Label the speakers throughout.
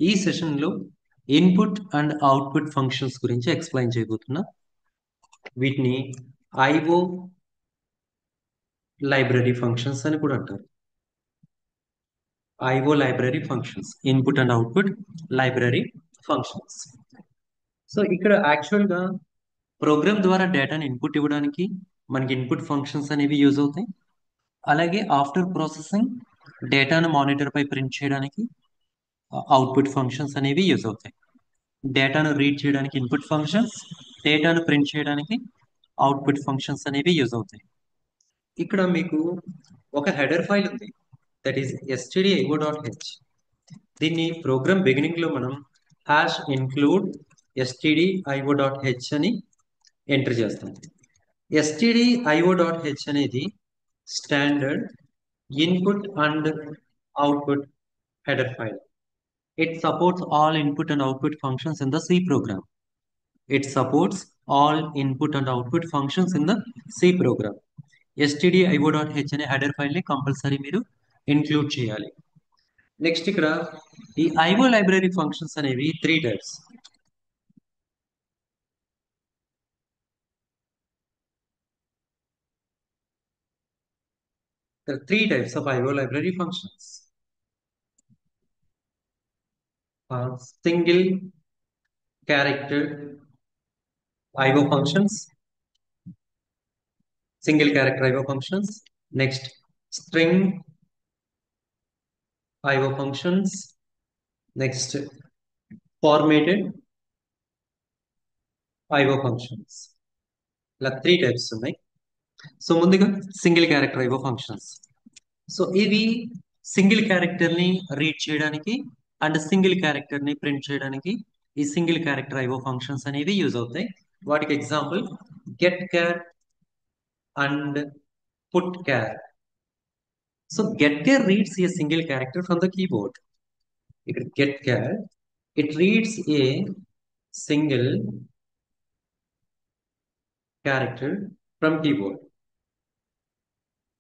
Speaker 1: ఈ సెషన్లో input and output functions గురించి ఎక్స్ప్లెయిన్ చేయబోతున్నా. వీటిని ఐఓ లైబ్రరీ ఫంక్షన్స్ అని కూడా అంటారు. IO library functions, input and output library functions. So ఇక్కడ యాక్చువల్గా ప్రోగ్రామ్ ద్వారా డేటాని ఇన్పుట్ ఇవ్వడానికి మనకి ఇన్పుట్ ఫంక్షన్స్ అనేవి యూజ్ అవుతాయి. అలాగే ఆఫ్టర్ ప్రాసెసింగ్ డేటాను మానిటర్ పై ప్రింట్ చేయడానికి అవుట్పుట్ ఫంక్షన్స్ అనేవి యూజ్ అవుతాయి. డేటాను రీడ్ చేయడానికి ఇన్పుట్ ఫంక్షన్స్, డేటాను ప్రింట్ చేయడానికి అవుట్పుట్ ఫంక్షన్స్ అనేవి యూజ్ అవుతాయి. ఇక్కడ మీకు ఒక హెడర్ ఫైల్ ఉంది, దట్ ఈస్ stdio.h. దీన్ని ప్రోగ్రామ్ బిగినింగ్ లో మనం #include stdio.h అని ఎంటర్ చేస్తాం. stdio.h అనేది standard input and output header file. It supports all input and output functions in the C program. It supports all input and output functions in the C program. stdio.h అనే header file ని compulsory మీరు include చేయాలి. Next ఇక్కడ ఈ IO library functions అనేవి three types. There are three types of IO library functions. Single character IO functions, single character IO functions. Next, string IO functions. Next, formatted IO functions. ఇలా three types ఉన్నాయి. So ముందుగా single character IO functions. So ఇవి single character ని read చేయడానికి and single character ని print చేయడానికి ఈ single character IO functions అనేవి యూజ్ అవుతాయి. వాటికి example get char and put char. So get char reads a single character from the keyboard. ఇక్కడ get char it reads a single character from keyboard.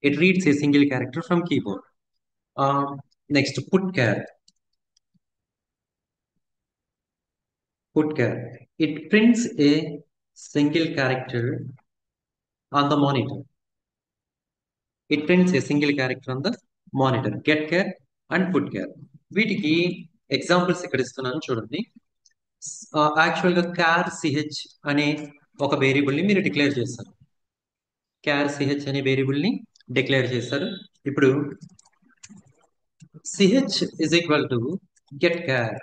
Speaker 1: It reads a single character from keyboard. Next, putchar. Putchar. It prints a single character on the monitor. It prints a single character on the monitor. Getchar and putchar. వీటికి examples ఇక్కడ ఇస్తున్నాను చూడండి. యాక్చువల్గా క్యార్ CH అనే ఒక వేరియబుల్ని మీరు declare చేస్తారు. క్యార్ సిహెచ్ అనే వేరియబుల్ని డిక్లేర్ చేస్తారు. ఇప్పుడు ch is equal to get char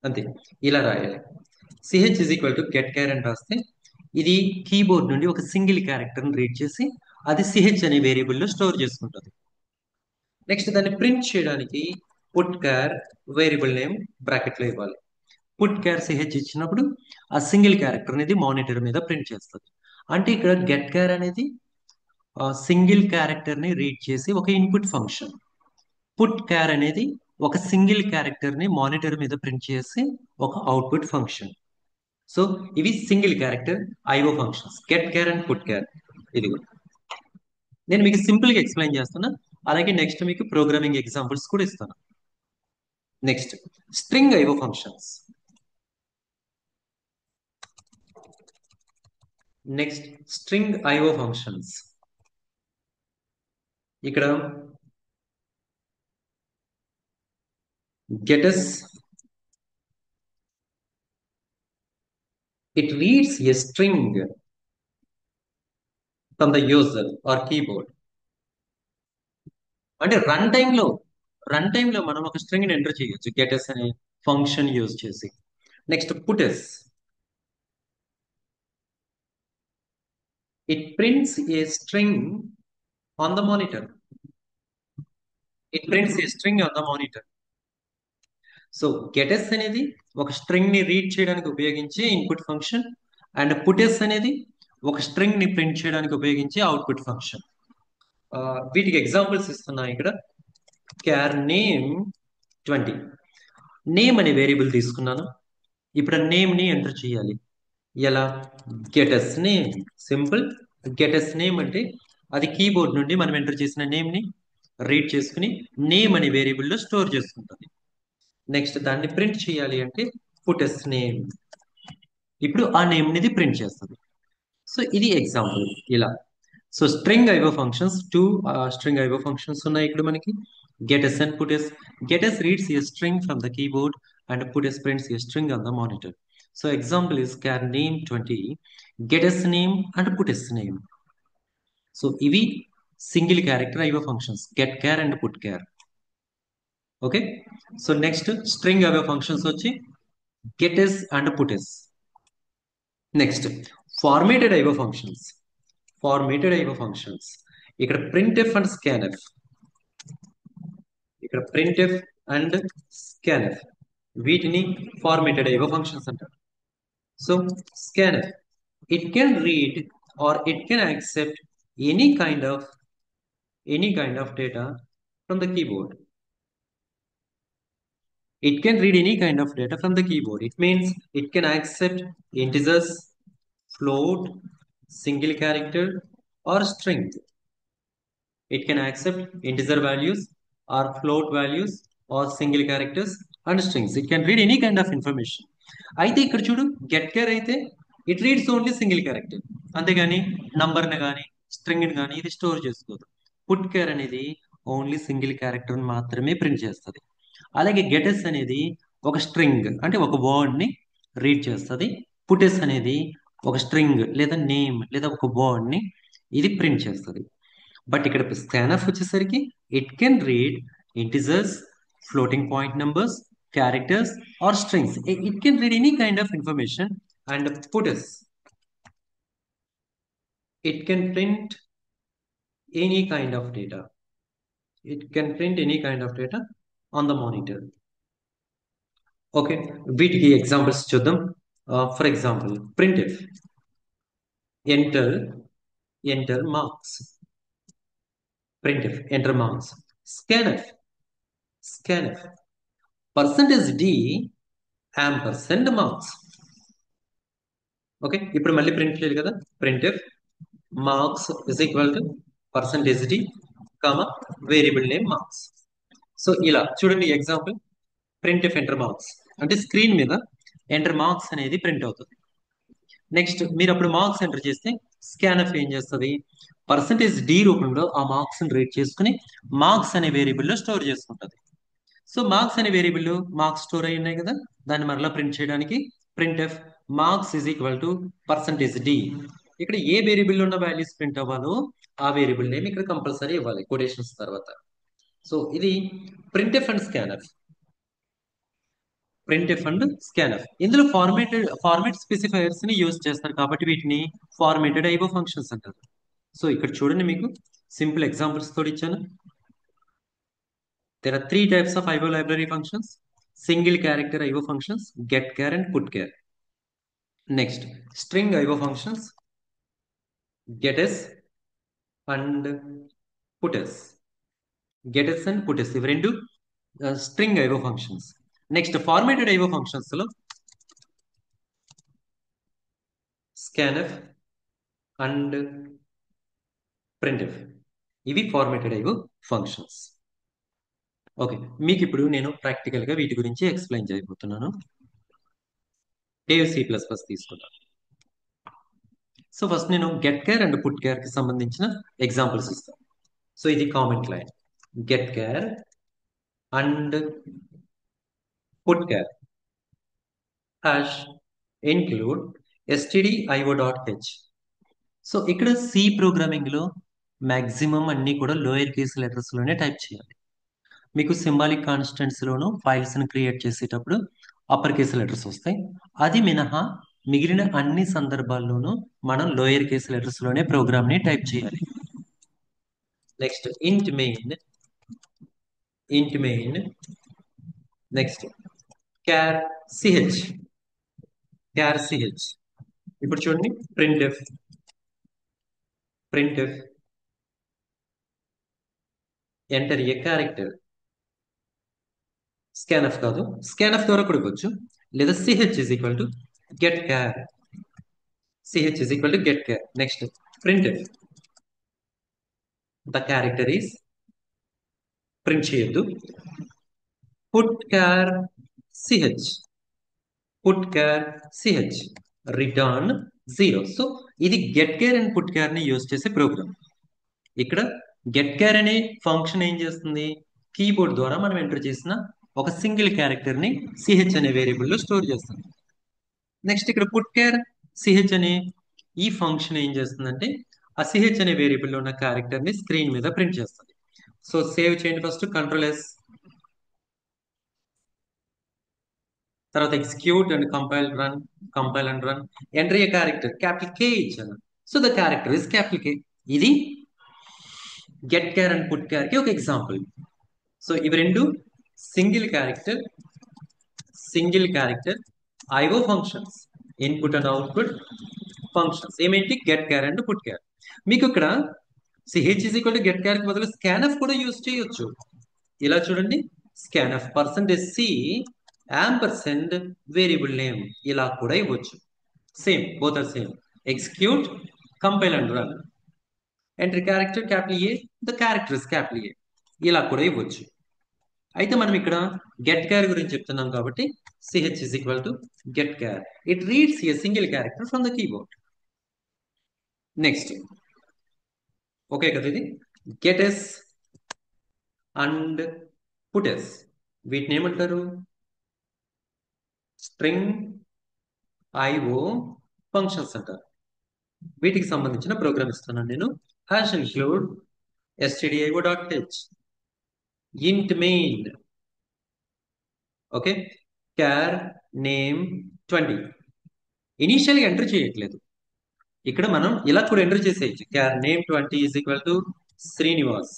Speaker 1: అంతే, ఇలా రాయాలి. Ch is equal to get char అని రాస్తే ఇది కీబోర్డ్ నుండి ఒక సింగిల్ క్యారెక్టర్ని రీడ్ చేసి అది సిహెచ్ అనే వేరియబుల్లో స్టోర్ చేసుకుంటుంది. నెక్స్ట్ దాన్ని ప్రింట్ చేయడానికి పుట్ క్యార్ వేరియబుల్ నేమ్ బ్రాకెట్లో ఇవ్వాలి. పుట్ క్యార్ సిహెచ్ ఇచ్చినప్పుడు ఆ సింగిల్ క్యారెక్టర్ అనేది మానిటర్ మీద ప్రింట్ చేస్తుంది. అంటే ఇక్కడ గెట్ క్యార్ అనేది సింగిల్ క్యారెక్టర్ని రీడ్ చేసి ఒక ఇన్పుట్ ఫంక్షన్. పుట్ క్యార్ అనేది ఒక సింగిల్ క్యారెక్టర్ని మానిటర్ మీద ప్రింట్ చేసి ఒక అవుట్పుట్ ఫంక్షన్. సో ఇవి single character IO functions, get char and put char. ఇది నేను మీకు సింపుల్గా ఎక్స్ప్లెయిన్ చేస్తున్నా, అలాగే నెక్స్ట్ మీకు ప్రోగ్రామింగ్ ఎగ్జాంపుల్స్ కూడా ఇస్తాను. Next string IO functions. Next string IO functions. ఇక్కడ గెటస్ it reads a string from the user or keyboard. అంటే రన్ టైంలో మనం ఒక స్ట్రింగ్ ని ఎంటర్ చేయొచ్చు గెటస్ అనే ఫంక్షన్ యూజ్ చేసి. Next puts, it prints a string on the monitor. It prints a string on the monitor. So gets అనేది ఒక స్ట్రింగ్ ని రీడ్ చేయడానికి ఉపయోగించే ఇన్పుట్ ఫంక్షన్, అండ్ పుటెస్ అనేది ఒక స్ట్రింగ్ ని ప్రింట్ చేయడానికి ఉపయోగించే అవుట్పుట్ ఫంక్షన్. వీటికి ఎగ్జాంపుల్స్ ఇస్తున్నా ఇక్కడ. క్యార్ నేమ్ 20. నేమ్ అనే వేరియబుల్ తీసుకున్నాను. ఇప్పుడు ఆ నేమ్ ని ఎంటర్ చేయాలి. ఎలా? గెటస్ నేమ్. సింపుల్. గెటస్ నేమ్ అంటే అది కీబోర్డ్ నుండి మనం ఎంటర్ చేసిన నేమ్ ని రీడ్ చేసుకుని నేమ్ అనే వేరియబుల్లో స్టోర్ చేసుకుంటుంది. నెక్స్ట్ దాన్ని ప్రింట్ చేయాలి అంటే పుటెస్ నేమ్. ఇప్పుడు ఆ నేమ్ అనేది ప్రింట్ చేస్తుంది. సో ఇది ఎగ్జాంపుల్ ఇలా. So string IO functions, two string IO functions ఉన్నాయి ఇక్కడ మనకి. Gets and puts. Gets reads a string from the keyboard and puts prints a string on the monitor. So example is char name 20, getS name and putS name. So ఇవి single character IO functions, get char and put char. Okay. So next string IO functions వచ్చి gets and puts. Next formatted IO functions. Formatted IO functions ఇక్కడ printf and scanf. ఇక్కడ printf and scanf వీటిని formatted IO functions అంటారు. So scanf, it can read or it can accept any kind of data from the keyboard. It can read any kind of data from the keyboard. It means it can accept integers, float, single character, or string. It can accept integer values or float values or single characters and strings. It can read any kind of information. అయితే ఇక్కడ చూడు, గెట్ కేర్ అయితే it reads only single character, అంతేగాని నంబర్ని కానీ స్ట్రింగ్ని కానీ ఇది స్టోర్ చేసుకోదు. పుట్ కేర్ అనేది ఓన్లీ సింగిల్ క్యారెక్టర్ మాత్రమే ప్రింట్ చేస్తుంది. అలాగే గెటెస్ అనేది ఒక స్ట్రింగ్ అంటే ఒక వర్డ్ని రీడ్ చేస్తుంది. పుటెస్ అనేది ఒక స్ట్రింగ్ లేదా నేమ్ లేదా ఒక వర్డ్ని ఇది ప్రింట్ చేస్తుంది. బట్ ఇక్కడ స్కాన్ఫ్ వచ్చేసరికి it can read integers, floating point numbers, characters or strings. It can read any kind of information. And puts, it can print any kind of data. It can print any kind of data on the monitor. Okay, వీటికి examples చూద్దాం. For example printf, enter marks. printf enter marks. scanf percentage d ampersand marks. Okay, ఇప్పుడు మళ్ళీ print చేయాలి కదా. printf marks is equal to percentage d comma variable name marks. So ఇలా చూడండి example. printf enter marks అంటే screen మీద enter marks అనేది print అవుతుంది. నెక్స్ట్ మీరు అప్పుడు మార్క్స్ ఎంటర్ చేస్తే స్కాన్ఎఫ్ ఏం చేస్తుంది, పర్సంటేజ్ డి రూపంలో ఆ మార్క్స్ రీడ్ చేసుకుని మార్క్స్ అనే వేరియబుల్లో స్టోర్ చేసుకుంటుంది. సో మార్క్స్ అనే వేరియబుల్ మార్క్స్ స్టోర్ అయి ఉన్నాయి కదా, దాన్ని మరలా ప్రింట్ చేయడానికి printf marks is equal to percentage d. ఇక్కడ ఏ వేరియబుల్ ఉన్న వాల్యూస్ ప్రింట్ అవ్వాలో ఆ వేరియబుల్ నేమ్ ఇక్కడ కంపల్సరీ ఇవ్వాలి కొటేషన్స్ తర్వాత. సో ఇది printf and scanf. printf and scanf ఇందులో ఫార్మేట్ స్పెసిఫైయర్స్ ని యూజ్ చేస్తారు కాబట్టి వీటిని ఫార్మేటెడ్ ఐఓ ఫంక్షన్స్ అంటారు. సో ఇక్కడ చూడండి, మీకు సింపుల్ ఎగ్జాంపుల్స్ తోటి ఇచ్చాను. There are three types of IO library functions: single character IO functions, getChar and putChar. Next, string IO functions, getS and putS. getS and putS ఇవి రెండు string IO functions. Next formatted IO functions లో scanf and printf ఇవి formatted IO functions. Okay, మీకు ఇప్పుడు నేను practical గా వీటి గురించి ఎక్స్ప్లెయిన్ చేయబోతున్నాను. C++ తీసుకున్నాను. సో ఫస్ట్ నేను get char and put char కి సంబంధించిన ఎగ్జాంపుల్స్ ఇస్తాను. సో ఇది comment line, get char and put care hash include stdio.h. So ఇక్కడ సి ప్రోగ్రామింగ్ లో మాక్సిమం అన్ని కూడా లోయర్ కేస్ లెటర్స్ లోనే టైప్ చేయాలి. మీకు సింబాలిక్ కాన్స్టెంట్స్ లోను ఫైల్స్ ని క్రియేట్ చేసేటప్పుడు అప్పర్ కేస్ లెటర్స్ వస్తాయి. అది మినహా మిగిలిన అన్ని సందర్భాల్లోనూ మనం లోయర్ కేస్ లెటర్స్ లోనే ప్రోగ్రామ్ ని టైప్ చేయాలి. నెక్స్ట్ ఇంట్ మెయిన్ నెక్స్ట్ క్యార్ సిహెచ్. ఇప్పుడు చూడండి, printf enter a character. scanf కాదు, scanf ద్వారా కూడా ఇవ్వచ్చు, లేదా ch is equal to get char. నెక్స్ట్ printf the character is print చేయొద్దు. put char ch, put char ch, return 0. So ఇది get char and put char ని యూజ్ చేసే ప్రోగ్రామ్. ఇక్కడ గెట్ కేర్ అనే ఫంక్షన్ ఏం చేస్తుంది, కీబోర్డ్ ద్వారా మనం ఎంటర్ చేసిన ఒక సింగిల్ క్యారెక్టర్ ని సిహెచ్ అనే వేరియబుల్ లో స్టోర్ చేస్తుంది. నెక్స్ట్ ఇక్కడ పుట్ కేర్ సిహెచ్ అనే ఈ ఫంక్షన్ ఏం చేస్తుందంటే ఆ సిహెచ్ అనే వేరియబుల్ లో ఉన్న క్యారెక్టర్ ని స్క్రీన్ మీద ప్రింట్ చేస్తుంది. సో సేవ్ చేయండి ఫస్ట్, కంట్రోల్ S, తర్వాత execute and compile and run. Enter a character, capital K ఇచ్చాను. So the character is capital K. ఇది get char and put char కి ఒక ఎగ్జాంపుల్. సో ఇవి రెండు single character IO functions, input and output functions. ఏమేంటి, get char and put char. మీకు ఇక్కడ ch is equal to get char కి బదులు స్కాన్ఎఫ్ కూడా యూజ్ చేయొచ్చు. ఇలా చూడండి, scanf %C ampersand variable name, ఇలా కూడా ఇవ్వచ్చు. Same, both are same. Execute, compile and run. Enter character capital A, the character is capital A, ఇలా కూడా ఇవ్వచ్చు. అయితే మనం ఇక్కడ గెట్ కేర్ గురించి చెప్తున్నాం కాబట్టి ch is equal to get కేర్. It reads a single character from the keyboard. Next, okay కదా, ఇది గెట్ఎస్ అండ్ పుటెస్, వీటిని ఏమంటారు, స్ట్రింగ్ ఐఓ ఫంక్షన్స్ అంటారు. వీటికి సంబంధించిన ప్రోగ్రామ్ ఇస్తున్నాను నేను. Hash include stdio.h, int main, okay, char name 20. Initial గా ఎంటర్ చేయట్లేదు, ఇక్కడ మనం ఇలా కూడా ఎంటర్ చేసేయచ్చు. Char name 20 is equal to Srinivas,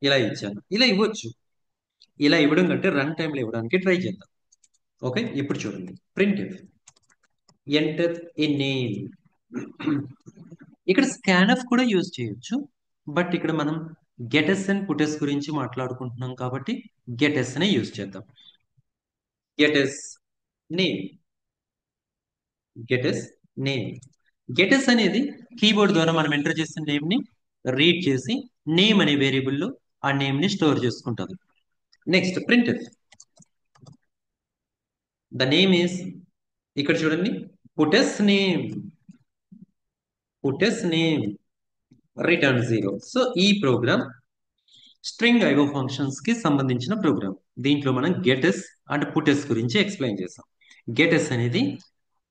Speaker 1: ఇలా ఇచ్చాను. ఇలా ఇవ్వచ్చు. ఇలా ఇవ్వడం కంటే రన్ టైంలో ఇవ్వడానికి ట్రై చేద్దాం. ఓకే, ఇప్పుడు చూడండి, ప్రింట్ ఎంటర్ ఏ నేమ్. ఇక్కడ స్కాన్ఎఫ్ కూడా యూజ్ చేయొచ్చు, బట్ ఇక్కడ మనం గెటెస్ అండ్ పుటెస్ గురించి మాట్లాడుకుంటున్నాం కాబట్టి గెటెస్ నే యూజ్ చేద్దాం. గెటెస్ నేమ్, గెటెస్ నేమ్. గెటెస్ అనేది కీబోర్డ్ ద్వారా మనం ఎంటర్ చేసిన నేమ్ ని రీడ్ చేసి నేమ్ అనే వేరియబుల్లో ఆ నేమ్ ని స్టోర్ చేసుకుంటుంది. Next print, the name is, ఇక్కడ చూడండి, పుటెస్ నేమ్, రిటర్న్ 0. సో ఈ ప్రోగ్రామ్ స్ట్రింగ్ ఐఓ ఫంక్షన్స్ కి సంబంధించిన ప్రోగ్రామ్. దీంట్లో మనం గెటెస్ అండ్ పుటెస్ గురించి ఎక్స్ప్లెయిన్ చేసాం. గెటెస్ అనేది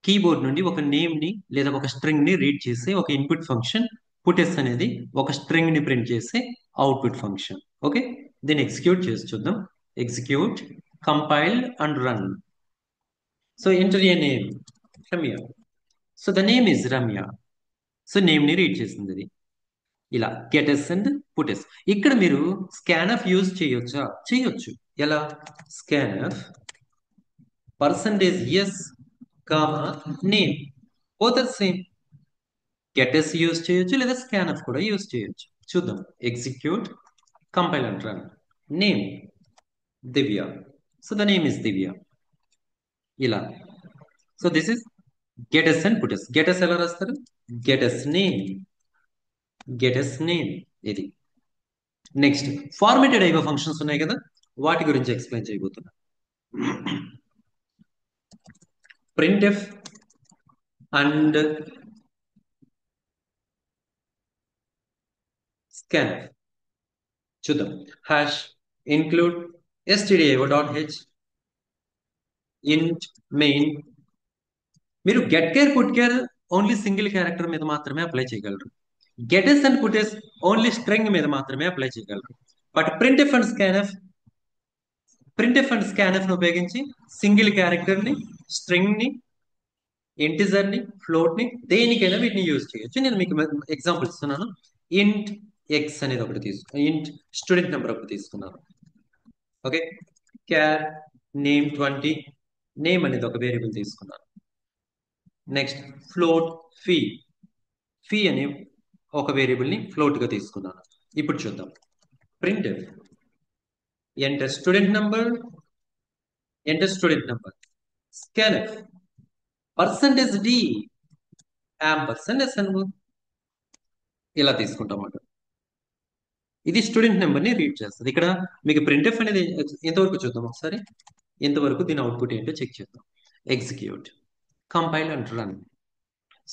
Speaker 1: కీబోర్డ్ నుండి ఒక నేమ్ ని లేదా ఒక స్ట్రింగ్ ని రీడ్ చేసే ఒక ఇన్పుట్ ఫంక్షన్. పుటెస్ అనేది ఒక స్ట్రింగ్ ని ప్రింట్ చేసే అవుట్పుట్ ఫంక్షన్. ఓకే, దీన్ని ఎగ్జిక్యూట్ చేసి చూద్దాం. Execute, compile and run. So enter a name, Ramya. So the name is Ramya. So name ని రీడ్ చేసింది అది. ఇలా గెటెస్ అండ్ పుటెస్. ఇక్కడ మీరు స్కాన్ఎఫ్ యూజ్ చేయొచ్చా, చేయొచ్చు. ఎలా, scanf %S, name, both are same. Gets use చేయొచ్చు లేదా స్కాన్ఎఫ్ కూడా యూజ్ చేయొచ్చు. చూద్దాం. Execute, compile and run. Name Divya. So the name is Divya, ఇలా. So this is gets and puts. Gets ఎలా రాస్తారు, గెటెస్ నేమ్, ఇది. నెక్స్ట్, ఫార్మేటెడ్ ఐఓ ఫంక్షన్స్ ఉన్నాయి కదా, వాటి గురించి ఎక్స్ప్లెయిన్ చేయబోతున్నా. printf and scanf. చూద్దాం. Hash include stdio.h, int main. మీరు get char put char only single character మీద మాత్రమే అప్లై చేయగలరు. గెటెస్ అండ్ పుటెస్ ఓన్లీ స్ట్రింగ్ మీద మాత్రమే అప్లై చేయగలరు. బట్ ప్రింట్ఎఫ్ అండ్ స్కాన్ఎఫ్ ను ఉపయోగించి సింగిల్ క్యారెక్టర్ ని, స్ట్రింగ్ ని, ఇంటిజర్ ని, ఫ్లోట్ ని, దేనికైనా వీటిని యూజ్ చేయొచ్చు. నేను మీకు ఎగ్జాంపుల్ ఇస్తున్నాను. ఇంట్ ఎక్స్ అనేది ఒకటి ఇంట్ స్టూడెంట్ నెంబర్ ఒకటి తీసుకున్నాను. ఓకే, క్యార్ నేమ్ 20, నేమ్ అనేది ఒక వేరియబుల్ తీసుకున్నాను. నెక్స్ట్ ఫ్లోట్ ఫీ అనే ఒక వేరియబుల్ ని ఫ్లోట్ గా తీసుకున్నాను. ఇప్పుడు చూద్దాం. Print enter student number, scanf %D యాంపర్సెండ్ SN, ఇలా తీసుకుంటాం అన్నమాట. ఇది స్టూడెంట్ నెంబర్ ని రీడ్ చేస్తుంది. ఇక్కడ మీకు ప్రింట్ఎఫ్ అనేది ఎంతవరకు చూద్దాం ఒకసారి. ఇంతవరకు దీని అవుట్పుట్ ఏంటో చెక్ చేద్దాం. Execute, compile and run.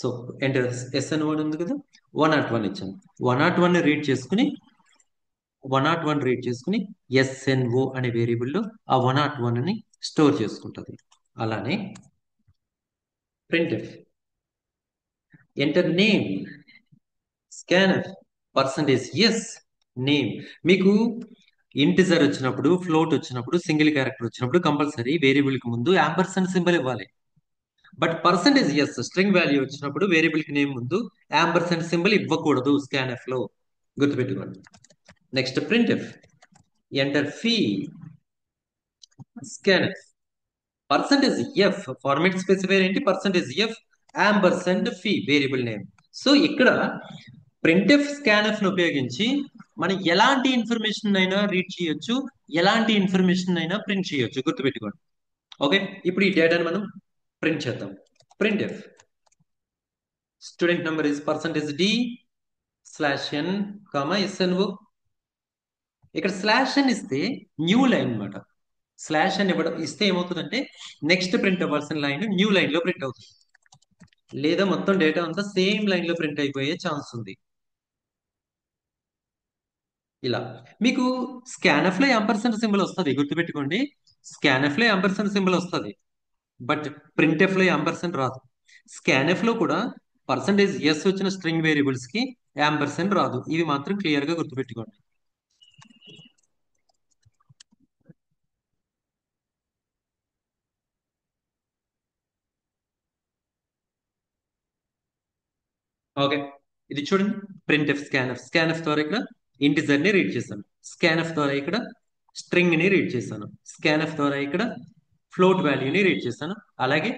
Speaker 1: So enter SN1 ఉంది కదా, 101 ఇచ్చాను. 101 రీడ్ చేసుకుని 101 రీడ్ చేసుకుని SNO అనే వేరియబుల్లో ఆ 101ని స్టోర్ చేసుకుంటుంది. అలానే printf enter name scanf %s name. మీకు ఇంటిజర్ వచ్చినప్పుడు, ఫ్లోట్ వచ్చినప్పుడు, సింగిల్ క్యారెక్టర్ వచ్చినప్పుడు కంపల్సరీ వేరియబుల్ కి ముందు యాంపర్సండ్ సింబల్ ఇవ్వాలి. బట్ %s స్ట్రింగ్ వాల్యూ వచ్చినప్పుడు వేరియబుల్ కి నేమ్ ముందు యాంపర్సండ్ సింబల్ ఇవ్వకూడదు స్కాన్ఎఫ్ లో, గుర్తుపెట్టుకోండి. Next printf enter fee scanf %f format specifier ఏంటి, %f ampersand fee variable name. So ఇక్కడ printf scanf ను ఉపయోగించి మనం ఎలాంటి ఇన్ఫర్మేషన్ అయినా రీడ్ చేయొచ్చు, ఎలాంటి ఇన్ఫర్మేషన్ అయినా ప్రింట్ చేయొచ్చు, గుర్తుపెట్టుకోండి. ఓకే, ఇప్పుడు ఈ డేటాని మనం ప్రింట్ చేద్దాం. printf student number is %d/n, SNO. ఇక్కడ /n ఇస్తే న్యూ లైన్ అనమాట. /n ఇవ్వడం ఇస్తే ఏమవుతుందంటే నెక్స్ట్ ప్రింట్ అవ్వాల్సిన లైన్ న్యూ లైన్ లో ప్రింట్ అవుతుంది, లేదా మొత్తం డేటా అంతా సేమ్ లైన్ లో ప్రింట్ అయిపోయే ఛాన్స్ ఉంది. ఇలా మీకు స్కాన్ఎఫ్ లో యాంపర్సెంట్ సింబల్ వస్తుంది, గుర్తుపెట్టుకోండి. స్కాన్ఎఫ్ లో యాంపర్సెంట్ సింబల్ వస్తుంది, బట్ ప్రింట్ఎఫ్ లో యాంపర్సెంట్ రాదు. స్కాన్ఎఫ్ లో కూడా %s వచ్చిన స్ట్రింగ్ వేరియబుల్స్ కి యాంపర్సెంట్ రాదు. ఇవి మాత్రం క్లియర్ గా గుర్తుపెట్టుకోండి. ఓకే, ఇది చూడండి. printf స్కాన్ఎఫ్ ద్వారా ఇక్కడ ఇంటిజర్ ని రీడ్ చేశాను, స్కాన్ఎఫ్ ద్వారా ఇక్కడ స్ట్రింగ్ ని రీడ్ చేశాను, స్కాన్ఎఫ్ ద్వారా ఇక్కడ ఫ్లోట్ వాల్యూని రీడ్ చేశాను. అలాగే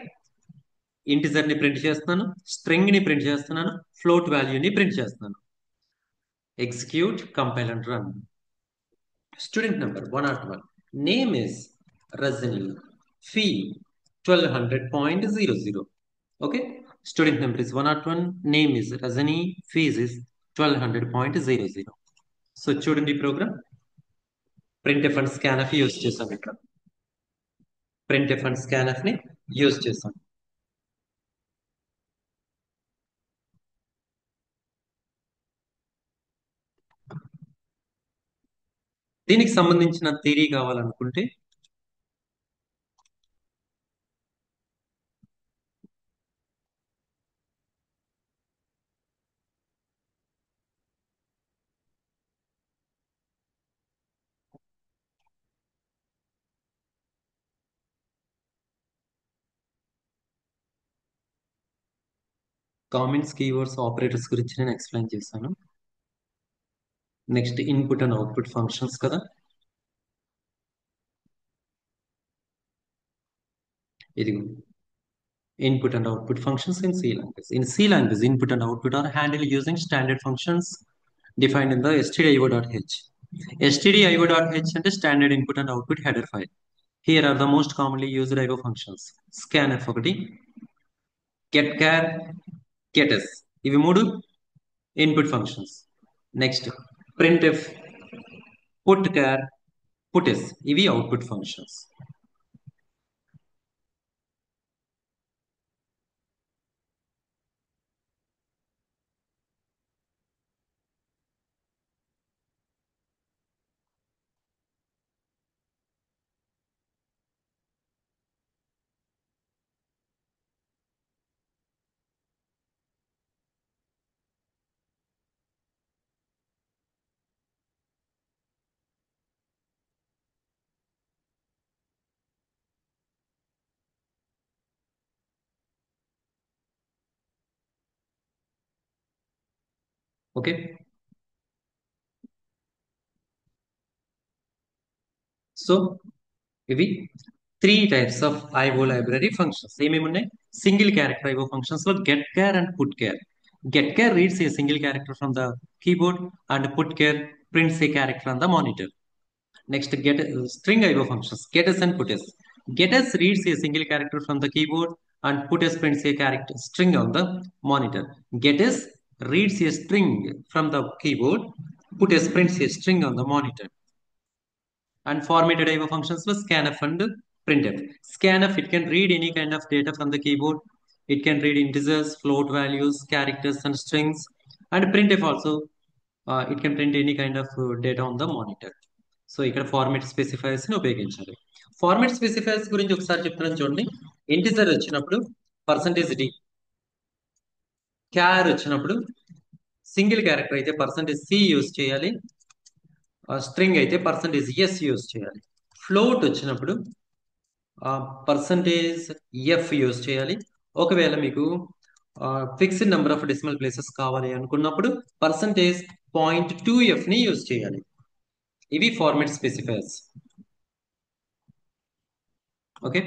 Speaker 1: ఇంటిజర్ ని ప్రింట్ చేస్తున్నాను, స్ట్రింగ్ ని ప్రింట్ చేస్తున్నాను, ఫ్లోట్ వాల్యూని ప్రింట్ చేస్తున్నాను. Execute, compile and run. Student number 101, name is Rajani, fee 1200.00. Okay, student number is 101, name is Rajani, fees is 1200.00. So చూడండి program, printf and scanf use చేసాం. ఇక్కడ printf అండ్ scanf ని use చేసాం. దీనికి సంబంధించిన థియరీ కావాలనుకుంటే కామెంట్స్, కీవర్డ్స్, ఆపరేటర్స్ గురించి నేను ఎక్స్ప్లెయిన్ చేశాను. Next input and output functions కదా, ఇదిగో input and output functions in C language. In C language, input and output are handled using standard functions defined in the stdio.h. stdio.h అంటే standard input and output header file. Here are the most commonly used IO functions. scanf ఒకటి, getchar, gets, ఇవి మూడు input functions. Next printf, putchar, puts, ఇవి output functions. Okay, so ఇవి 3 types of IO library functions. ఏమేమి ఉన్నాయి? Single character IO functions లో getchar and putchar. getchar reads a single character from the keyboard and putchar prints a character on the monitor. Next, get string IO functions, gets and puts. Gets reads a single character from the keyboard and puts prints a character string on the monitor. Gets reads a string from the keyboard, puts prints a string on the monitor. And formatted IO functions లో scanf and printf. Scanf, it can read any kind of data from the keyboard. It can read integers, float values, characters, and strings. And printf also, it can print any kind of data on the monitor. So ఇక్కడ format specifiers ని ఉపయోగించాలి. Format specifiers గురించి ఒకసారి చెప్తున్నాను చూడండి. Integer వచ్చినప్పుడు percentage D, క్యార్ వచ్చినప్పుడు single character అయితే పర్సంటేజ్ సి యూజ్ చేయాలి, స్ట్రింగ్ అయితే పర్సంటేజ్ ఎస్ యూజ్ చేయాలి. ఫ్లోట్ వచ్చినప్పుడు పర్సంటేజ్ ఎఫ్ యూజ్ చేయాలి. ఒకవేళ మీకు fixed number of decimal places కావాలి అనుకున్నప్పుడు పర్సంటేజ్ .2f ని యూజ్ చేయాలి. ఇవి ఫార్మాట్ స్పెసిఫైర్స్. ఓకే.